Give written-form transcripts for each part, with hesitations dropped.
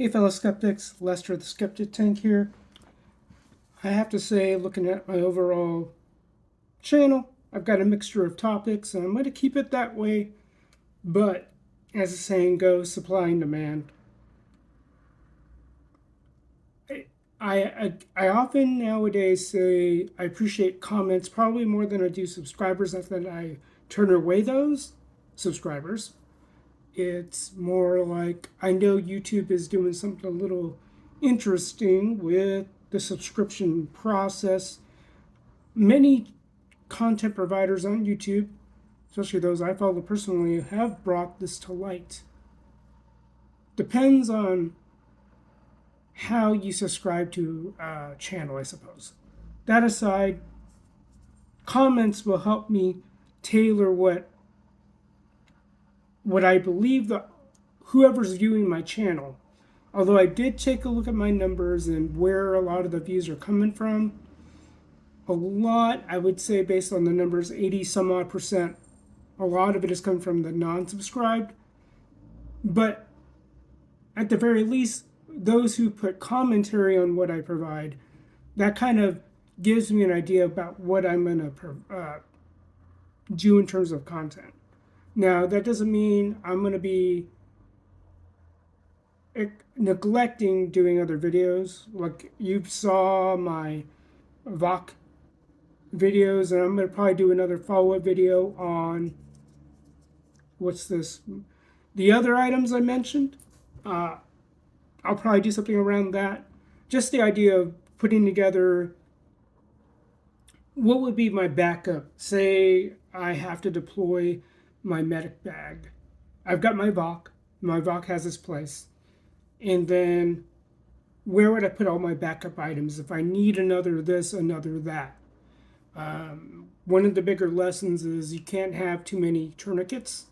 Hey fellow skeptics, Lester the Skeptic Tank here. I have to say, looking at my overall channel, I've got a mixture of topics and I'm going to keep it that way, but as the saying goes, supply and demand. I often nowadays say I appreciate comments probably more than I do subscribers, not that I turn away those subscribers. It's more like I know YouTube is doing something a little interesting with the subscription process. Many content providers on YouTube, especially those I follow personally, have brought this to light. Depends on how you subscribe to a channel, I suppose. That aside, comments will help me tailor what I believe that whoever's viewing my channel. Although I did take a look at my numbers and where a lot of the views are coming from, a lot, I would say based on the numbers, 80 some odd percent, a lot of it has come from the non-subscribed. But at the very least, those who put commentary on what I provide, that kind of gives me an idea about what I'm going to do in terms of content. Now, that doesn't mean I'm going to be neglecting doing other videos. Like you saw my VOC videos, and I'm going to probably do another follow-up video on what's this, the other items I mentioned. I'll probably do something around that. Just the idea of putting together what would be my backup. Say I have to deploy my medic bag. I've got my VOC. My VOC has its place. And then where would I put all my backup items if I need another this, another that? One of the bigger lessons is you can't have too many tourniquets,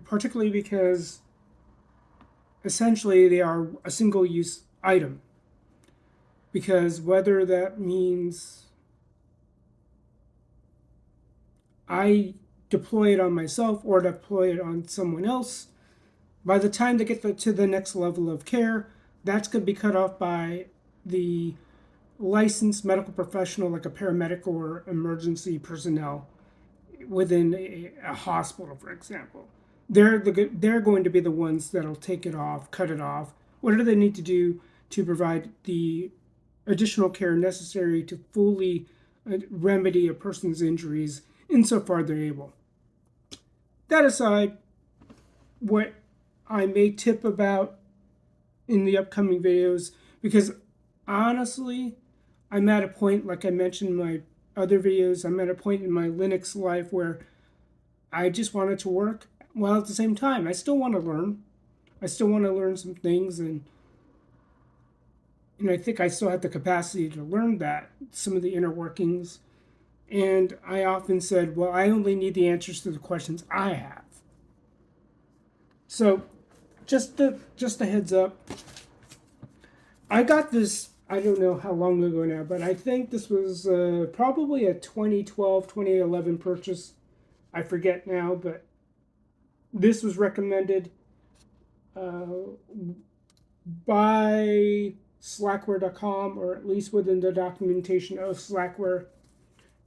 particularly because essentially they are a single-use item. Because whether that means I deploy it on myself or deploy it on someone else, by the time they get to the next level of care, that's going to be cut off by the licensed medical professional, like a paramedic or emergency personnel within a hospital, for example. They're going to be the ones that'll take it off, cut it off. What do they need to do to provide the additional care necessary to fully remedy a person's injuries insofar they're able? That aside, what I may tip about in the upcoming videos, because honestly, I'm at a point, like I mentioned in my other videos, I'm at a point in my Linux life where I just want it to work, while at the same time, I still want to learn. I still want to learn some things, and I think I still have the capacity to learn that, some of the inner workings. And I often said, well, I only need the answers to the questions I have. So just a heads up. I got this, I don't know how long ago now, but I think this was probably a 2012, 2011 purchase. I forget now, but this was recommended by Slackware.com, or at least within the documentation of Slackware.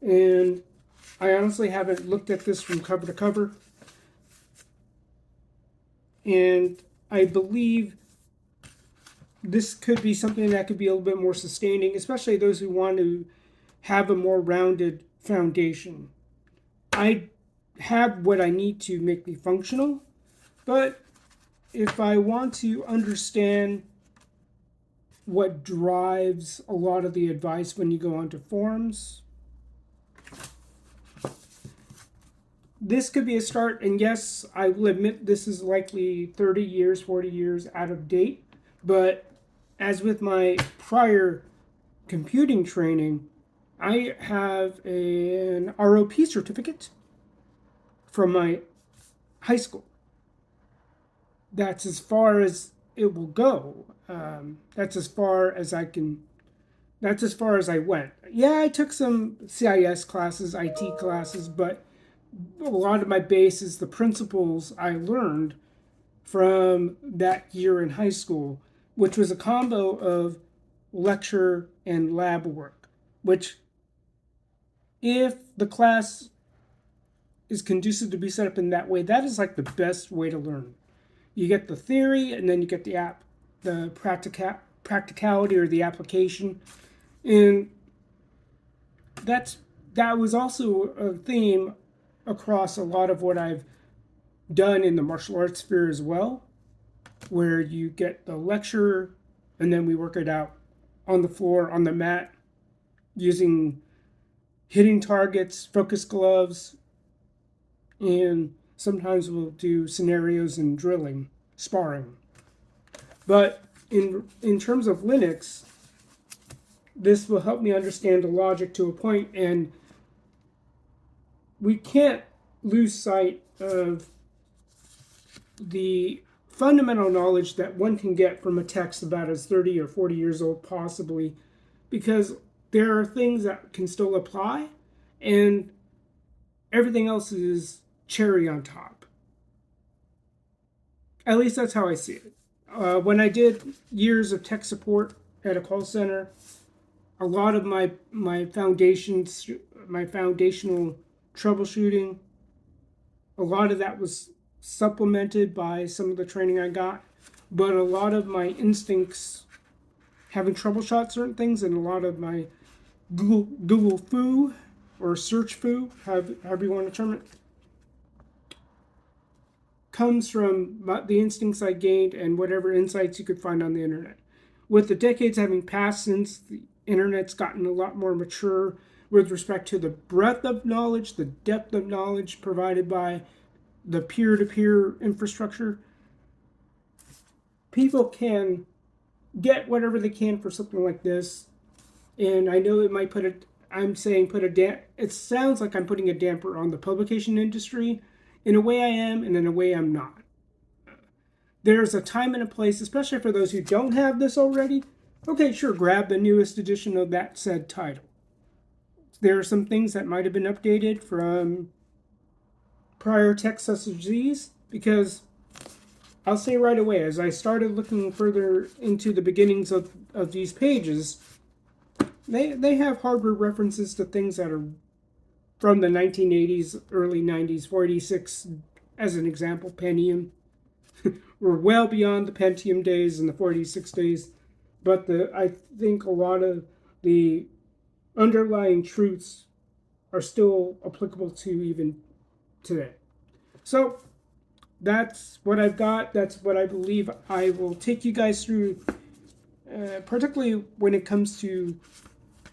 And I honestly haven't looked at this from cover to cover. And I believe this could be something that could be a little bit more sustaining, especially those who want to have a more rounded foundation. I have what I need to make me functional, but if I want to understand what drives a lot of the advice when you go onto forums, this could be a start. And yes, I will admit this is likely 30 years, 40 years out of date. But as with my prior computing training, I have an ROP certificate from my high school. That's as far as it will go. That's as far as I can. That's as far as I went. Yeah, I took some CIS classes, IT classes, but a lot of my base is the principles I learned from that year in high school, which was a combo of lecture and lab work, which, if the class is conducive to be set up in that way, that is like the best way to learn. You get the theory, and then you get the practicality or the application, and that was also a theme across a lot of what I've done in the martial arts sphere as well, where you get the lecture and then we work it out on the floor, on the mat, using hitting targets, focus gloves, and sometimes we'll do scenarios and drilling, sparring. But in terms of Linux, this will help me understand the logic to a point, and we can't lose sight of the fundamental knowledge that one can get from a text about as 30 or 40 years old, possibly, because there are things that can still apply, and everything else is cherry on top. At least that's how I see it. When I did years of tech support at a call center, a lot of my foundational troubleshooting, a lot of that was supplemented by some of the training I got, but a lot of my instincts, having troubleshot certain things, and a lot of my Google foo or search foo, however you want to term it, comes from the instincts I gained and whatever insights you could find on the internet. With the decades having passed since the internet's gotten a lot more mature with respect to the breadth of knowledge, the depth of knowledge provided by the peer-to-peer infrastructure, people can get whatever they can for something like this. And I know it might it sounds like I'm putting a damper on the publication industry. In a way I am, and in a way I'm not. There's a time and a place, especially for those who don't have this already. Okay, sure, grab the newest edition of that said title. There are some things that might have been updated from prior text such as these, because I'll say right away, as I started looking further into the beginnings of these pages, they have hardware references to things that are from the 1980s, early 90s, 486, as an example, Pentium. We're well beyond the Pentium days and the 486 days, but I think a lot of the underlying truths are still applicable to even today. So that's what I've got. That's what I believe I will take you guys through, particularly when it comes to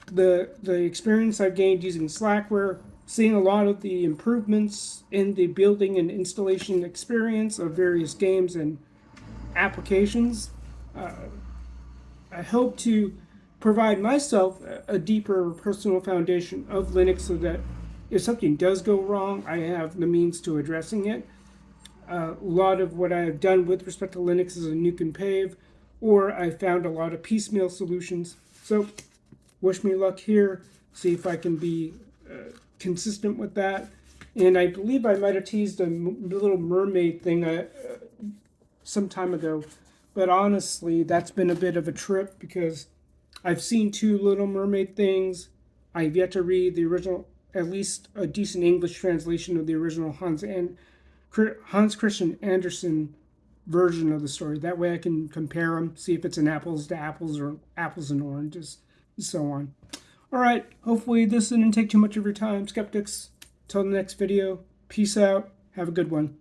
the experience I've gained using Slackware, seeing a lot of the improvements in the building and installation experience of various games and applications. I hope to provide myself a deeper personal foundation of Linux so that if something does go wrong, I have the means to addressing it. A lot of what I have done with respect to Linux is a nuke and pave, or I found a lot of piecemeal solutions. So wish me luck here, see if I can be consistent with that. And I believe I might have teased a little mermaid thing some time ago, but honestly, that's been a bit of a trip because I've seen 2 Little Mermaid things. I've yet to read the original, at least a decent English translation of the original Hans Christian Andersen version of the story. That way I can compare them, see if it's an apples to apples or apples and oranges, and so on. All right, hopefully this didn't take too much of your time, skeptics. Till the next video, peace out. Have a good one.